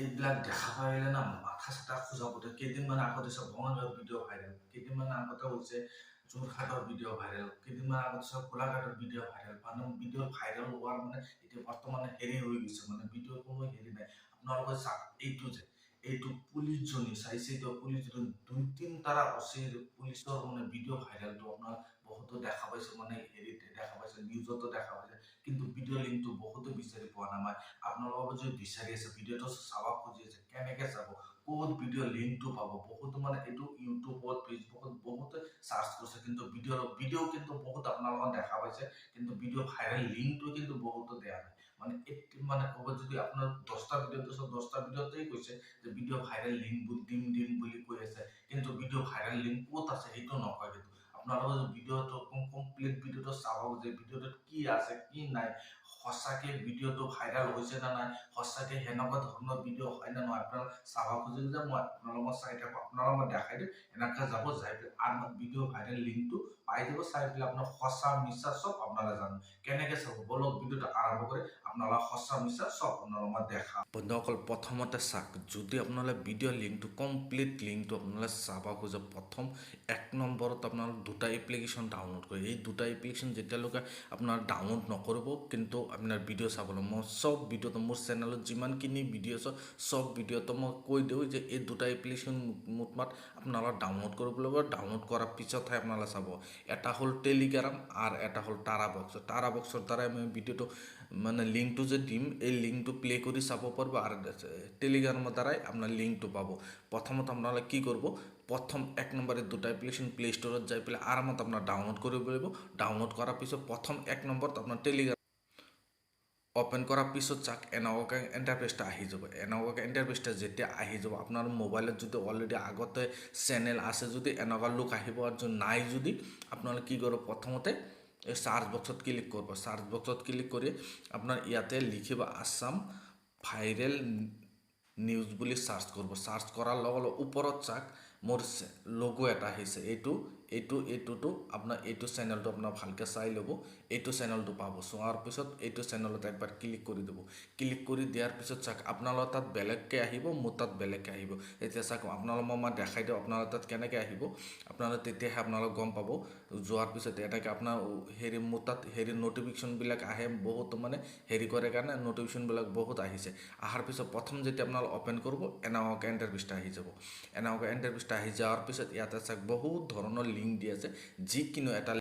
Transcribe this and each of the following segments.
এইবিলাক দেখা পাইলে না মাথা চাথা খোজাব কেইদিনমান আগতে চব বঙালীৰ ভিডিঅ' ভাইৰেল, কেইদিনমান আগতে হৈছে যোৰহাটৰ ভিডিঅ' ভাইৰেল, কেইদিনমান আগতে চব গোলাঘাটৰ ভিডিঅ' ভাইৰেল। মানে ভিডিঅ' ভাইৰেল হোৱাৰ মানে এতিয়া বৰ্তমানে হেৰি হৈ গৈছে, মানে ভিডিঅ'ৰ কোনো হেৰি নাই। আপোনালোকে চাওক এইটো পুলিচজনী চাইছে, পুলিচজনী 2-3টা অচিৰ পুলিচৰ মানে ভিডিঅ' ভাইৰেলটো আপোনাৰ বহুতো দেখা পাইছে, মানে হেৰিত দেখা পাইছে, নিউজতো দেখা পাইছে, কিন্তু ভিডিঅ' লিংকটো বহুতো বিচাৰি পোৱা নাই। আপোনালোকে যদি বিচাৰি আছে ভিডিঅ'টো চাব খুজি আছে, কেনেকে চাব, ক'ত ভিডিঅ' লিংকটো পাব, বহুতো মানে এইটো ইউটিউবত ফেচবুকত বহুতে চাৰ্চ কৰিছে, কিন্তু ভিডিঅ' কিন্তু বহুত আপোনালোকে দেখা পাইছে, কিন্তু ভিডিঅ' ভাইৰেল লিংকটো কিন্তু বহুতো দিয়া নাই। মানে মানে ক'ব যদি আপোনাৰ 10টা ভিডিঅ'টো 10টা ভিডিঅ'তেই কৈছে যে ভিডিঅ' ভাইৰেল লিংক দিম বুলি কৈ আছে, কিন্তু ভিডিঅ' ভাইৰেল লিংক ক'ত আছে সেইটো নকয়। কিন্তু আপোনালোকে ভিডিঅ'টো কমপ্লিট ভিডিঅ'টো চাব যে ভিডিঅ'টোত কি আছে কি নাই, সঁচাকে ভিডিঅ'টো ভাইৰেল হৈছে না নাই, সঁচাকে সেনেকুৱা ধৰণৰ ভিডিঅ' হয় না নহয়, আপোনালোকে চাব খুজিলে যে মই আপোনালোকক চাই থাকোঁ, আপোনালোকক মই দেখাই দিম, এনেকৈ যাব যাই পেলাই আৰু ভিডিঅ' ভাইৰেল লিংকটো পাই যাব, চাই পেলাই আপোনাৰ সঁচা মিছা চব আপোনালোকে জানো কেনেকে চাব। বলক ভিডিঅ'টো আৰম্ভ কৰি আপোনালোকে সঁচা মিছা চব আপোনালোকক মই দেখা। বন্ধুসকল প্ৰথমতে চাওক, যদি আপোনালোকে ভিডিঅ' লিংকটো কমপ্লিট লিংকটো আপোনালোকে চাব খোজে, প্ৰথম 1 নম্বৰত আপোনালোকে 2টা এপ্লিকেশ্যন ডাউনলোড কৰে। এই 2টা এপ্লিকেশ্যন যেতিয়ালৈকে আপোনাৰ ডাউনলোড নকৰিব কিন্তু আপোনাৰ ভিডিঅ' চাবলৈ, মই চব ভিডিঅ'টো মোৰ চেনেলত যিমানখিনি ভিডিঅ' আছে চব ভিডিঅ'টো মই কৈ দিওঁ যে এই 2টা এপ্লিকেশ্যন মোটমাট আপোনালোকে ডাউনলোড কৰিব লাগিব। ডাউনলোড কৰাৰ পিছতহে আপোনালোকে চাব। এটা হ'ল টেলিগ্ৰাম আৰু এটা হ'ল টাৰাবক্স। টাৰাবক্সৰ দ্বাৰাই মই ভিডিঅ'টো মানে লিংকটো যে দিম, এই লিংকটো প্লে কৰি চাব পাৰিব, আৰু টেলিগ্ৰামৰ দ্বাৰাই আপোনাৰ লিংকটো পাব। প্ৰথমত আপোনালোকে কি কৰিব, প্ৰথম 1 নম্বৰে 2টা এপ্লিকেশ্যন প্লে ষ্ট'ৰত যাই পেলাই আৰামত আপোনাৰ ডাউনলোড কৰিব লাগিব। ডাউনলোড কৰাৰ পিছত প্ৰথম 1 নম্বৰত আপোনাৰ টেলিগ্ৰাম অপেন কৰাৰ পিছত চাওক এনেকুৱাকৈ ইণ্টাৰফেচটা আহি যাব। এনেকুৱাকৈ ইণ্টাৰফেচটা যেতিয়া আহি যাব, আপোনাৰ মোবাইলত যদি অলৰেডি আগতে চেনেল আছে যদি এনেকুৱা লুক আহিব, আৰু যদি নাই যদি আপোনালোকে কি কৰিব, প্ৰথমতে এই চাৰ্চ বক্সত ক্লিক কৰিব। চাৰ্চ বক্সত ক্লিক কৰি আপোনাৰ ইয়াতে লিখিব আছাম ভাইৰেল নিউজ বুলি চাৰ্চ কৰিব। চাৰ্চ কৰাৰ লগে লগে ওপৰত চাওক মোৰ লগো এটা আহিছে, এইটোতো আপোনাৰ এইটো চেনেলটো আপোনাৰ ভালকৈ চাই ল'ব, এইটো চেনেলটো পাব। চোৱাৰ পিছত এইটো চেনেলত একবাৰ ক্লিক কৰি দিব। ক্লিক কৰি দিয়াৰ পিছত চাওক আপোনালোকৰ তাত বেলেগকৈ আহিব, মোৰ তাত বেলেগকৈ আহিব। এতিয়া চাওক আপোনালোকক মই দেখাই দিওঁ আপোনালোকৰ তাত কেনেকৈ আহিব, আপোনালোকে তেতিয়াহে আপোনালোক গম পাব। যোৱাৰ পিছত এনেকৈ আপোনাৰ হেৰি মোৰ তাত হেৰি নটিফিকেশ্যনবিলাক আহে, বহুত মানে হেৰি কৰে কাৰণে নটিফিকেশ্যনবিলাক বহুত আহিছে। অহাৰ পিছত প্ৰথম যেতিয়া আপোনালোকে অ'পেন কৰিব এনেকুৱাকৈ ইণ্টাৰফেচটা আহি যাব। এনেকুৱাকৈ ইণ্টাৰফেচটা আহি যোৱাৰ পিছত ইয়াতে চাওক বহুত ধৰণৰ লিংক দি আছে, যিকোনো এটা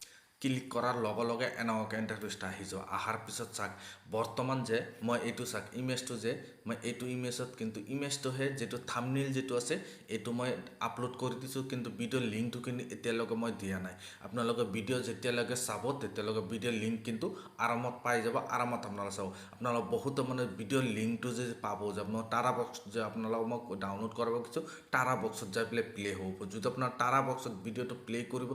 ক্লিক কৰাৰ লগে লগে এনেকুৱাকৈ ইণ্টাৰফেচটা আহি যাব। অহাৰ পিছত চাওক বৰ্তমান যে মই এইটো চাওক ইমেজটো যে মই এইটো ইমেজত কিন্তু ইমেজটোহে যিটো থাম্বনেইল যিটো আছে এইটো মই আপলোড কৰি দিছোঁ, কিন্তু ভিডিঅ'ৰ লিংকটো কিন্তু এতিয়ালৈকে মই দিয়া নাই। আপোনালোকে ভিডিঅ' যেতিয়ালৈকে চাব তেতিয়ালৈকে ভিডিঅ'ৰ লিংক কিন্তু আৰামত পাই যাব, আৰামত আপোনালোকে চাব। আপোনালোকে বহুতো মানে ভিডিঅ'ৰ লিংকটো যে পাব যে মই টাৰাবক্স যে আপোনালোকক মই ডাউনলোড কৰাব কিছু টাৰাবক্সত যাই পেলাই প্লে হ'ব। যদি আপোনাৰ টাৰাবক্সত ভিডিঅ'টো প্লে কৰিব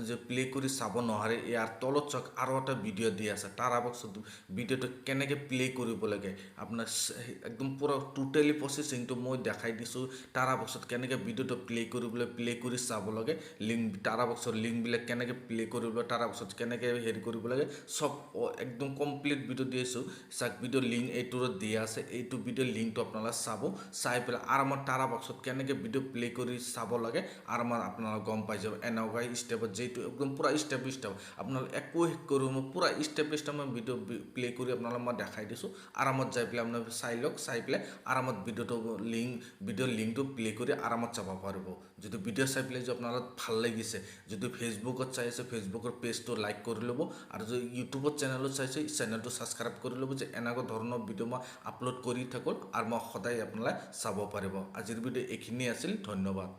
যে প্লে কৰি চাব নোৱাৰে, ইয়াৰ তলত চাওক আৰু এটা ভিডিঅ' দি আছে টাৰাবক্সত ভিডিঅ'টো কেনেকৈ প্লে কৰিব লাগে। আপোনাৰ একদম পূৰা টোটেলি প্ৰচেচিংটো মই দেখাই দিছোঁ, টাৰাবক্সত কেনেকৈ ভিডিঅ'টো প্লে কৰিবলৈ প্লে কৰি চাব লাগে, লিংক টাৰাবক্সৰ লিংকবিলাক কেনেকৈ প্লে কৰিব লাগে, টাৰাবক্সত কেনেকৈ হেৰি কৰিব লাগে, চব একদম কমপ্লিট ভিডিঅ' দি আছোঁ। চাওক ভিডিঅ'ৰ লিংক এইটোত দিয়া আছে, এইটো ভিডিঅ'ৰ লিংকটো আপোনালোকে চাব, চাই পেলাই আৰামত টাৰাবক্সত কেনেকৈ ভিডিঅ' প্লে কৰি চাব লাগে আৰামত আপোনালোকে গম পাই যাব। এনেকুৱা ষ্টেপত যিটো একদম পূৰা ষ্টেপ আপোনালোকে একো কৰিব পূৰা ষ্টেপ মই ভিডিঅ' প্লে কৰি আপোনালোকক মই দেখাই দিছোঁ। আৰামত যাই পেলাই আপোনালোকে চাই লওক, চাই পেলাই আৰামত ভিডিঅ'ৰ লিংকটো প্লে কৰি আৰামত চাব পাৰিব। যদি ভিডিঅ' চাই পেলাই যদি আপোনালোক ভাল লাগিছে, যদি ফেচবুকত চাই আছে ফেচবুকৰ পেজটো লাইক কৰি ল'ব, আৰু যদি ইউটিউবত চেনেলত চাইছে চেনেলটো ছাবস্ক্ৰাইব কৰি ল'ব, যে এনেকুৱা ধৰণৰ ভিডিঅ' মই আপলোড কৰি থাকোঁ আৰু মই সদায় আপোনালোকে চাব পাৰিব। আজিৰ ভিডিঅ' এইখিনিয়ে আছিল, ধন্যবাদ।